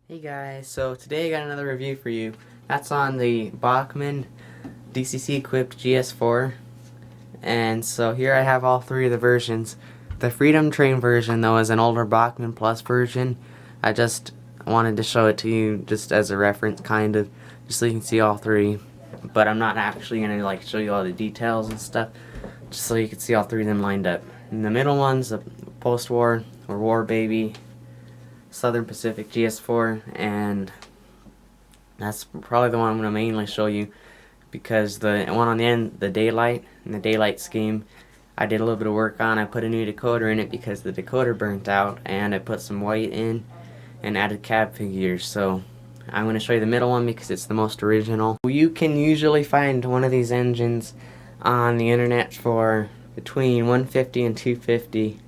Hey guys, so today I got another review for you. That's on the Bachmann DCC equipped GS-4. And so here I have all three of the versions. The Freedom Train version though is an older Bachmann Plus version. I just wanted to show it to you just as a reference kind of, just so you can see all three. But I'm not actually going to show you all the details and stuff, just so you can see all three of them lined up. And the middle one's a post-war or war baby Southern Pacific GS-4, and that's probably the one I'm going to mainly show you, because the one on the end, the daylight and the daylight scheme, I did a little bit of work on. I put a new decoder in it because the decoder burnt out, and I put some white in and added cab figures. So I'm going to show you the middle one because it's the most original. You can usually find one of these engines on the internet for between $150 and $250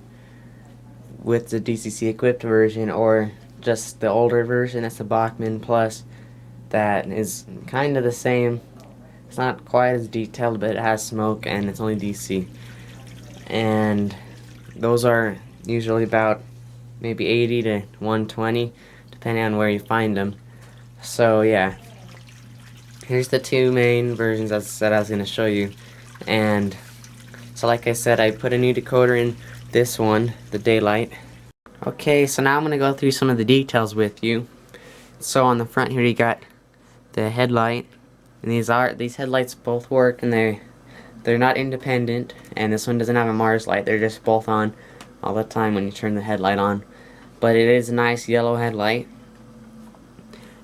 with the DCC equipped version, or just the older version. That's the Bachmann Plus, that is kind of the same. It's not quite as detailed, but it has smoke and it's only DC, and those are usually about maybe 80 to 120 depending on where you find them. So yeah, here's the two main versions I said I was going to show you. And so like I said, I put a new decoder in this one, the daylight. Okay, so now I'm going to go through some of the details with you. So on the front here you got the headlight, and these headlights both work, and they're not independent, and this one doesn't have a Mars light. They're just both on all the time when you turn the headlight on. But it is a nice yellow headlight.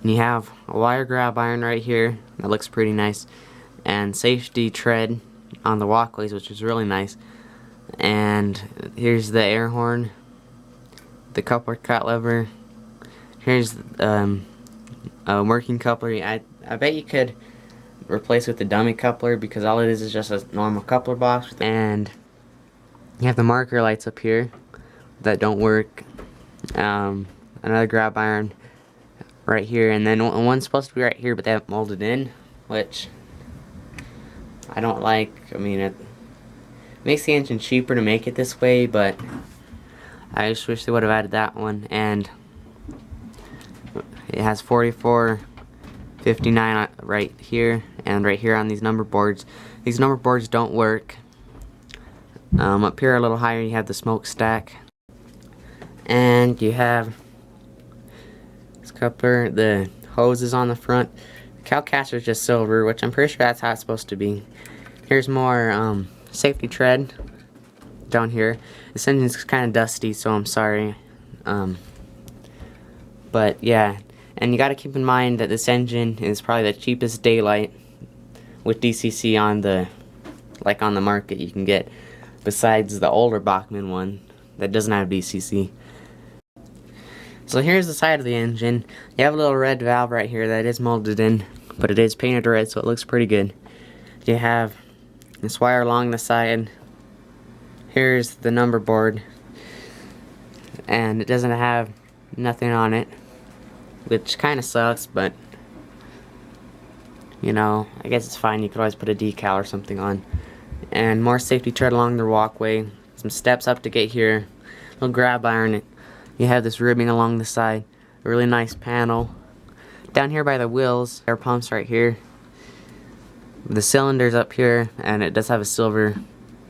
And you have a wire grab iron right here that looks pretty nice, and safety tread on the walkways, which is really nice. And here's the air horn, the coupler cut lever. Here's a working coupler. I bet you could replace with the dummy coupler, because all it is just a normal coupler box. And you have the marker lights up here that don't work. Another grab iron right here, and then one's supposed to be right here, but they haven't molded in, which I don't like. I mean, it makes the engine cheaper to make it this way, but I just wish they would have added that one. And it has 4459 right here, and right here on these number boards. These number boards don't work. Up here a little higher you have the smokestack, and you have this coupler, the hoses on the front. The cowcaster is just silver, which I'm pretty sure that's how it's supposed to be. Here's more safety tread down here. This engine's kind of dusty, so I'm sorry. But yeah, and you got to keep in mind that this engine is probably the cheapest daylight with DCC on the market you can get, besides the older Bachmann one that doesn't have DCC. So here's the side of the engine. You have a little red valve right here that is molded in, but it is painted red, so it looks pretty good. You have this wire along the side. Here's the number board, and it doesn't have nothing on it, which kind of sucks, but you know, I guess it's fine. You could always put a decal or something on. And more safety tread along the walkway, some steps up to get here, little grab iron. You have this ribbing along the side, a really nice panel. Down here by the wheels, air pumps right here. The cylinder's up here, and it does have a silver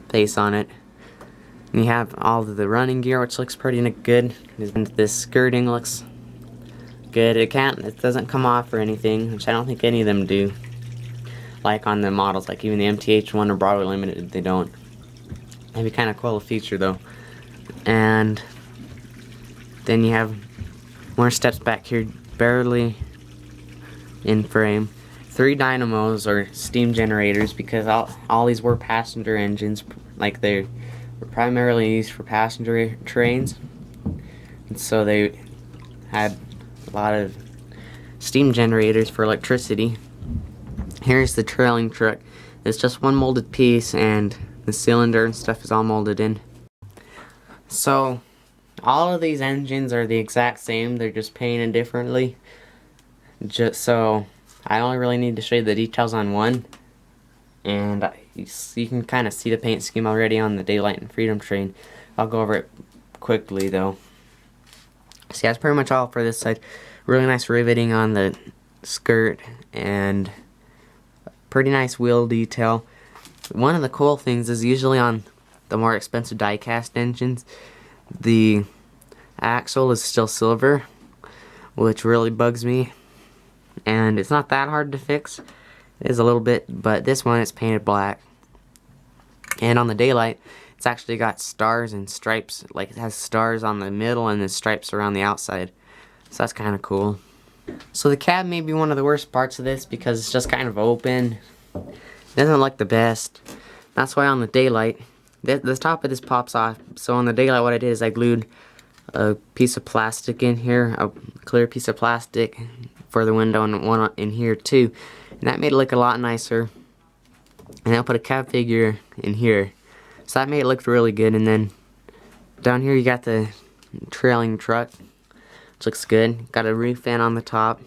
face on it. And you have all of the running gear, which looks pretty good. And this skirting looks good. It doesn't come off or anything, which I don't think any of them do. Like on the models, like even the MTH1 or Broadway Limited, they don't. That'd be kind of cool feature though. And then you have more steps back here, barely in frame. 3 dynamos or steam generators, because all these were passenger engines, like they were primarily used for passenger trains, and so they had a lot of steam generators for electricity. Here's the trailing truck. It's just one molded piece, and the cylinder and stuff is all molded in. So all of these engines are the exact same, they're just painted differently. So I only really need to show you the details on one, and you can kind of see the paint scheme already on the Daylight and Freedom Train. I'll go over it quickly though. So yeah, that's pretty much all for this side. Really nice riveting on the skirt and pretty nice wheel detail. One of the cool things is usually on the more expensive die-cast engines, the axle is still silver, which really bugs me. And it's not that hard to fix. It is a little bit, but this one is painted black. And on the daylight, it's actually got stars and stripes. Like, it has stars on the middle and then stripes around the outside. So that's kind of cool. So the cab may be one of the worst parts of this because it's just kind of open. It doesn't look the best. That's why on the daylight, the top of this pops off. So on the daylight, what I did is I glued a piece of plastic in here, a clear piece of plastic for the window, and one in here too. And that made it look a lot nicer. And I put a cab figure in here. So that made it look really good. And then down here you got the trailing truck, which looks good. Got a roof fan on the top.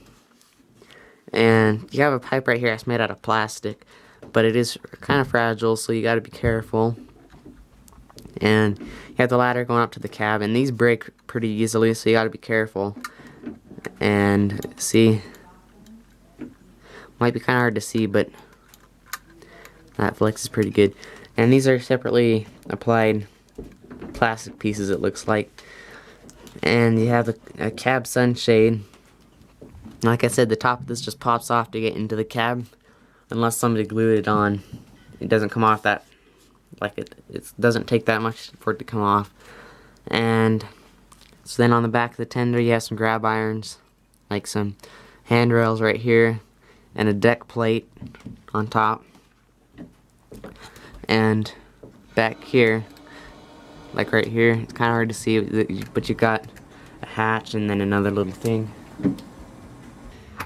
And you have a pipe right here that's made out of plastic, but it is kind of fragile, so you got to be careful. And you have the ladder going up to the cab, and these break pretty easily, so you got to be careful. And see, might be kind of hard to see, but that flex is pretty good. And these are separately applied plastic pieces, it looks like. And you have a cab sunshade. Like I said, the top of this just pops off to get into the cab, unless somebody glued it on. It doesn't come off that, like it doesn't take that much for it to come off. And so then on the back of the tender you have some grab irons, like some handrails right here, and a deck plate on top. And back here, like right here, it's kind of hard to see, but you got a hatch and then another little thing.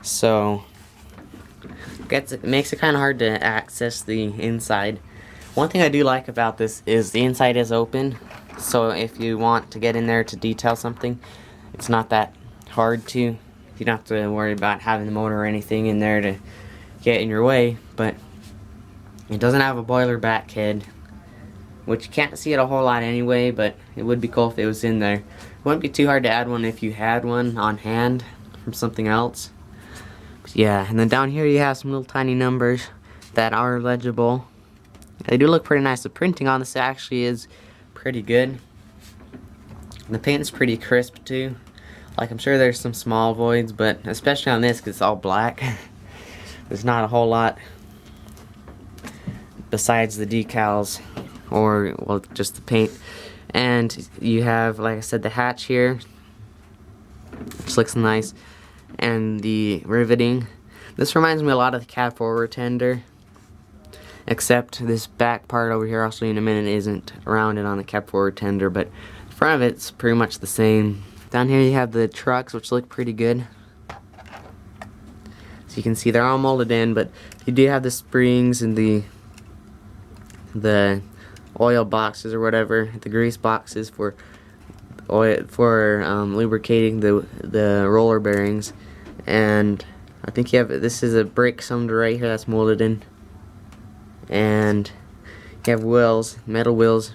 So it makes it kind of hard to access the inside. One thing I do like about this is the inside is open, so if you want to get in there to detail something, it's not that hard to. You don't have to worry about having the motor or anything in there to get in your way. But it doesn't have a boiler back head, which you can't see it a whole lot anyway, but it would be cool if it was in there. It wouldn't be too hard to add one if you had one on hand from something else. Yeah, and then down here you have some little tiny numbers that are legible. They do look pretty nice. The printing on this actually is pretty good. The paint's pretty crisp too. Like, I'm sure there's some small voids, but especially on this because it's all black. There's not a whole lot besides the decals or, well, just the paint. And you have, like I said, the hatch here, which looks nice. And the riveting. This reminds me a lot of the cab forward tender, except this back part over here, I'll show you in a minute, isn't rounded on the cab forward tender, but the front of it's pretty much the same. Down here you have the trucks, which look pretty good. So you can see they're all molded in, but you do have the springs and the oil boxes or whatever, the grease boxes for oil, for lubricating the roller bearings. And I think you have, this is a brake cylinder right here that's molded in. And you have wheels, metal wheels.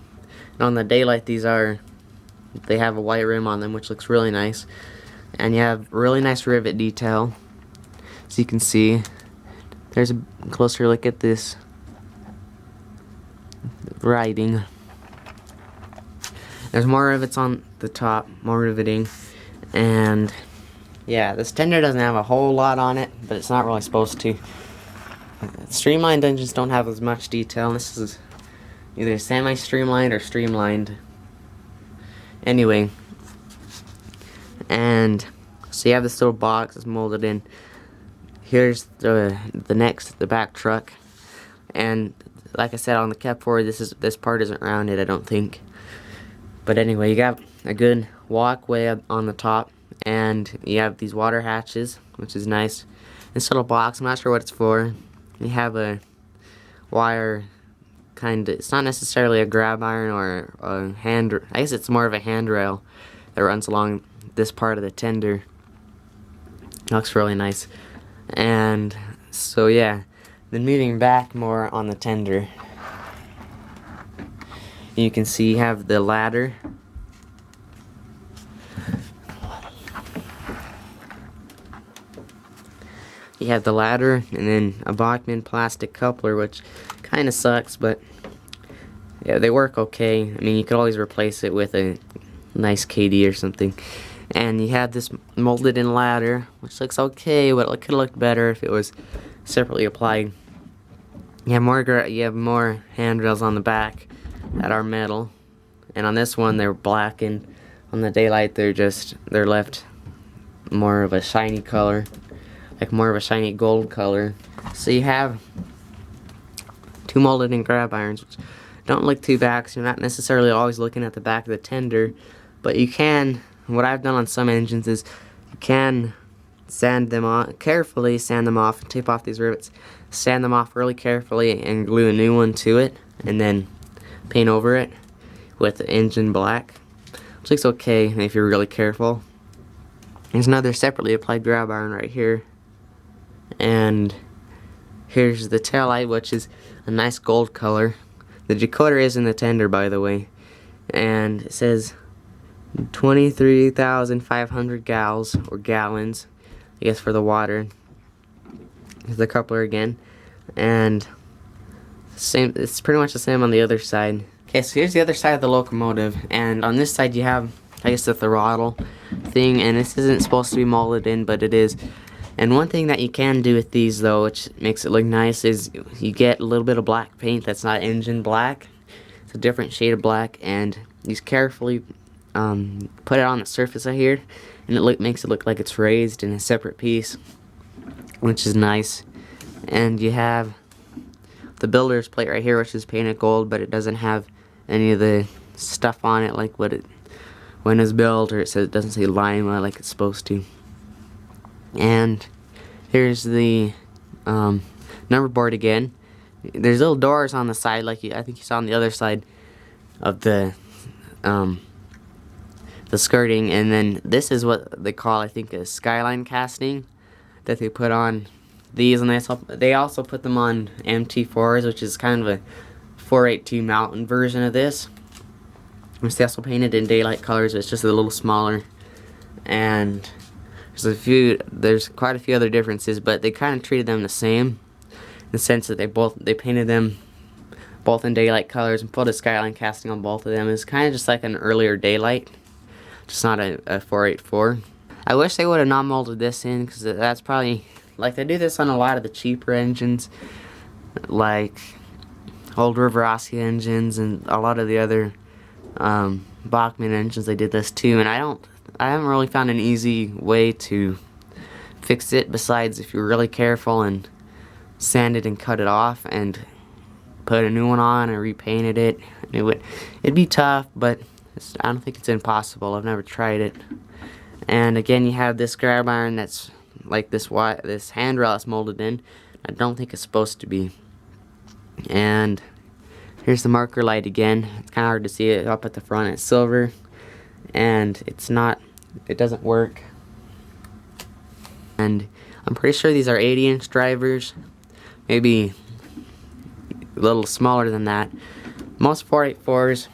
And on the daylight they have a white rim on them, which looks really nice. And you have really nice rivet detail. So you can see, there's a closer look at this writing. There's more rivets on the top, more riveting. And yeah, this tender doesn't have a whole lot on it, but it's not really supposed to. Streamlined engines don't have as much detail. This is either semi-streamlined or streamlined. Anyway, and so you have this little box that's molded in. Here's the back truck, and like I said, on the cab forward, this part isn't rounded, I don't think. But anyway, you got a good walkway up on the top, and you have these water hatches, which is nice. This little box, I'm not sure what it's for. You have a wire, it's not necessarily a grab iron or a I guess it's more of a handrail that runs along this part of the tender. It looks really nice. And so yeah, then moving back more on the tender, you can see you have the ladder. you have the ladder, and then a Bachmann plastic coupler, which kind of sucks, but yeah, they work okay. I mean, you could always replace it with a nice KD or something. And you have this molded in ladder, which looks okay, but it could have looked better if it was separately applied. You have more handrails on the back that are metal, and on this one they're black, and on the daylight they're left more of a shiny color, like more of a shiny gold color. So you have two molded in grab irons, which don't look too bad because you're not necessarily always looking at the back of the tender, but you can. What I've done on some engines is you can sand them off, carefully sand them off, tape off these rivets, sand them off really carefully and glue a new one to it, and then paint over it with the engine black, which looks okay if you're really careful. There's another separately applied grab iron right here, and here's the taillight, which is a nice gold color. The decoder is in the tender, by the way, and it says 23,500 gals or gallons, I guess, for the water. Here's the coupler again, and same. It's pretty much the same on the other side. Okay, so here's the other side of the locomotive, and on this side you have, I guess, the throttle thing, and this isn't supposed to be molded in, but it is. And one thing that you can do with these, though, which makes it look nice, is you get a little bit of black paint that's not engine black. It's a different shade of black, and you carefully put it on the surface of here, and it makes it look like it's raised in a separate piece, which is nice. And you have the builder's plate right here, which is painted gold, but it doesn't have any of the stuff on it like when it's built, or it doesn't say lima like it's supposed to. And here's the number board again. There's little doors on the side, like I think you saw on the other side of the skirting, and then this is what they call, I think, a skyline casting that they put on these, and they also put them on MT4s, which is kind of a 482 mountain version of this, which they also painted in daylight colors, but it's just a little smaller. And there's quite a few other differences, but they kind of treated them the same in the sense that they painted them both in daylight colors and put a skyline casting on both of them. It's kind of just like an earlier daylight, just not a 484. I wish they would have not molded this in, because that's probably, like, they do this on a lot of the cheaper engines, like old Riverosky engines and a lot of the other Bachmann engines. They did this too, and I haven't really found an easy way to fix it besides if you're really careful and sand it and cut it off and put a new one on and repainted it. It'd be tough, but I don't think it's impossible. I've never tried it. And again, you have this grab iron that's like this handrail that's molded in. I don't think it's supposed to be. And here's the marker light again. It's kind of hard to see it up at the front. It's silver, and it doesn't work. And I'm pretty sure these are 80-inch drivers, maybe a little smaller than that. Most 484s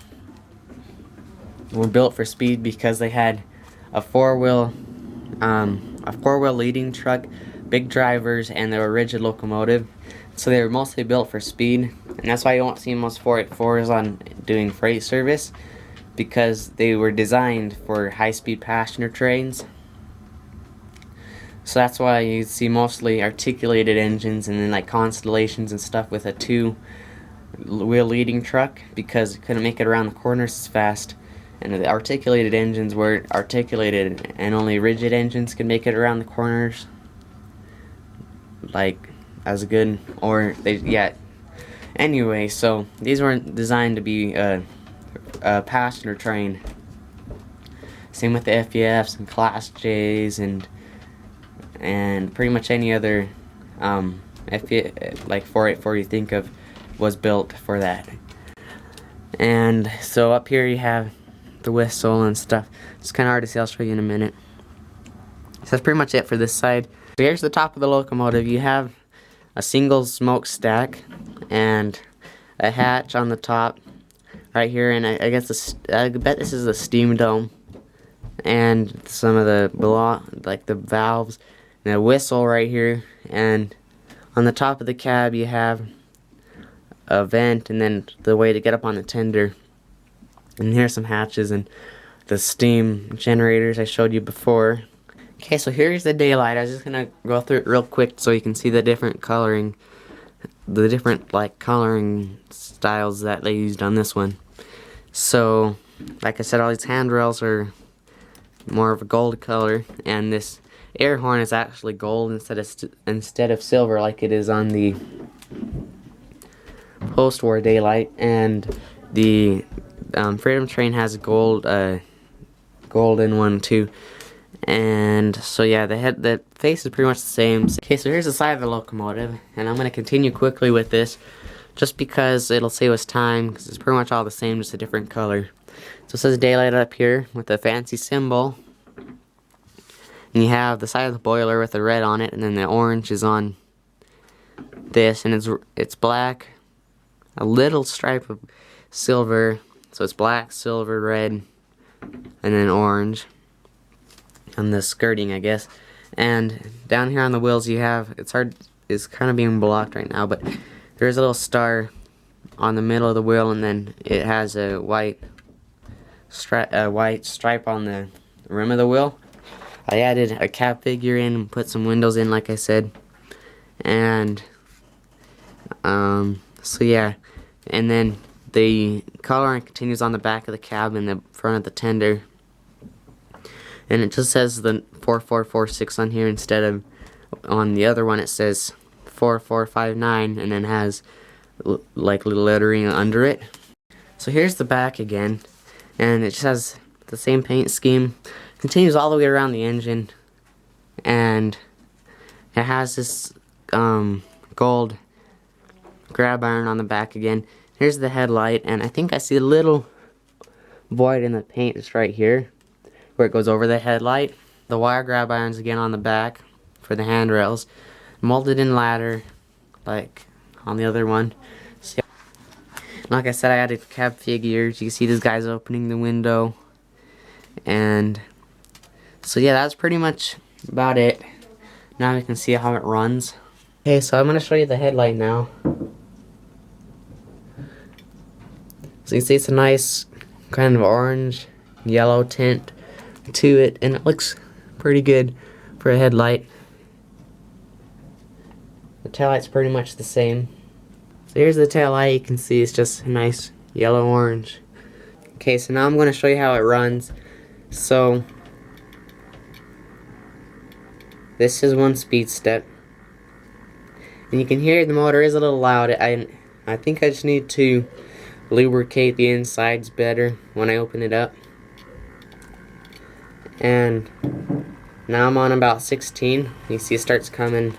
were built for speed because they had a four-wheel leading truck, big drivers, and they were rigid locomotive. So they were mostly built for speed, and that's why you won't see most 484s on doing freight service, because they were designed for high-speed passenger trains. So that's why you see mostly articulated engines and then like Constellations and stuff with a two-wheel leading truck, because it couldn't make it around the corners as fast. And the articulated engines were articulated, and only rigid engines could make it around the corners like as good, or anyway, so these weren't designed to be a passenger train. Same with the FEFs and Class J's and pretty much any other like 484 you think of was built for that. And so up here you have the whistle and stuff. It's kind of hard to see. I'll show you in a minute. So that's pretty much it for this side. So here's the top of the locomotive. You have a single smokestack and a hatch on the top right here, and I bet this is a steam dome, and some of the like the valves, and a whistle right here, and on the top of the cab you have a vent and then the way to get up on the tender. And here's some hatches and the steam generators I showed you before. Okay, so here's the daylight. I was just gonna go through it real quick so you can see the different coloring, the different like coloring styles that they used on this one. So, like I said, all these handrails are more of a gold color, and this air horn is actually gold instead of silver like it is on the post-war daylight. And the Freedom Train has gold, golden one too. And so yeah, the face is pretty much the same. Okay, so here's the side of the locomotive, and I'm gonna continue quickly with this, just because it'll save us time, because it's pretty much all the same, just a different color. So it says daylight up here with a fancy symbol, and you have the side of the boiler with the red on it, and then the orange is on this, and it's black, a little stripe of silver, so it's black, silver, red, and then orange on the skirting, I guess. And down here on the wheels you have, it's kind of being blocked right now, but there's a little star on the middle of the wheel, and then it has a white stripe on the rim of the wheel. I added a cab figure in and put some windows in, like I said. And so yeah, and then the coloring continues on the back of the cab and the front of the tender. And it just says the 4446 on here instead of on the other one it says 4459, and then has like little lettering under it. So here's the back again, and it just has the same paint scheme. Continues all the way around the engine, and it has this gold grab iron on the back again. Here's the headlight, and I think I see a little void in the paint just right here where it goes over the headlight. The wire grab irons again on the back for the handrails, molded in ladder like on the other one. So, like I said, I added cab figures. You can see this guy's opening the window, and so yeah, that's pretty much about it. Now we can see how it runs. Okay, so I'm going to show you the headlight now. So you can see it's a nice kind of orange yellow tint to it, and it looks pretty good for a headlight. The taillight's pretty much the same. So here's the taillight. You can see it's just a nice yellow orange. Okay, so now I'm going to show you how it runs. So this is one speed step, and you can hear the motor is a little loud. I think I just need to lubricate the insides better when I open it up. And now I'm on about 16. You see it starts coming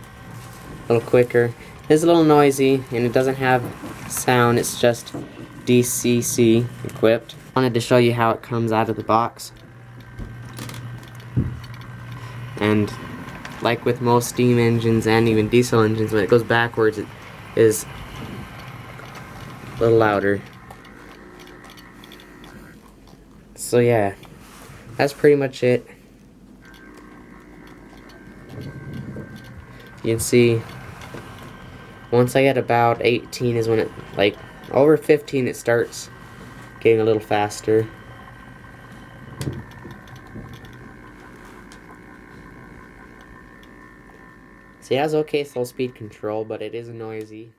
a little quicker. It's a little noisy, and it doesn't have sound. It's just DCC equipped. I wanted to show you how it comes out of the box. And like with most steam engines and even diesel engines, when it goes backwards, it is a little louder. So yeah, that's pretty much it. You can see once I get about 18 is when it, like over 15, it starts getting a little faster. So it has okay slow speed control, but it is noisy.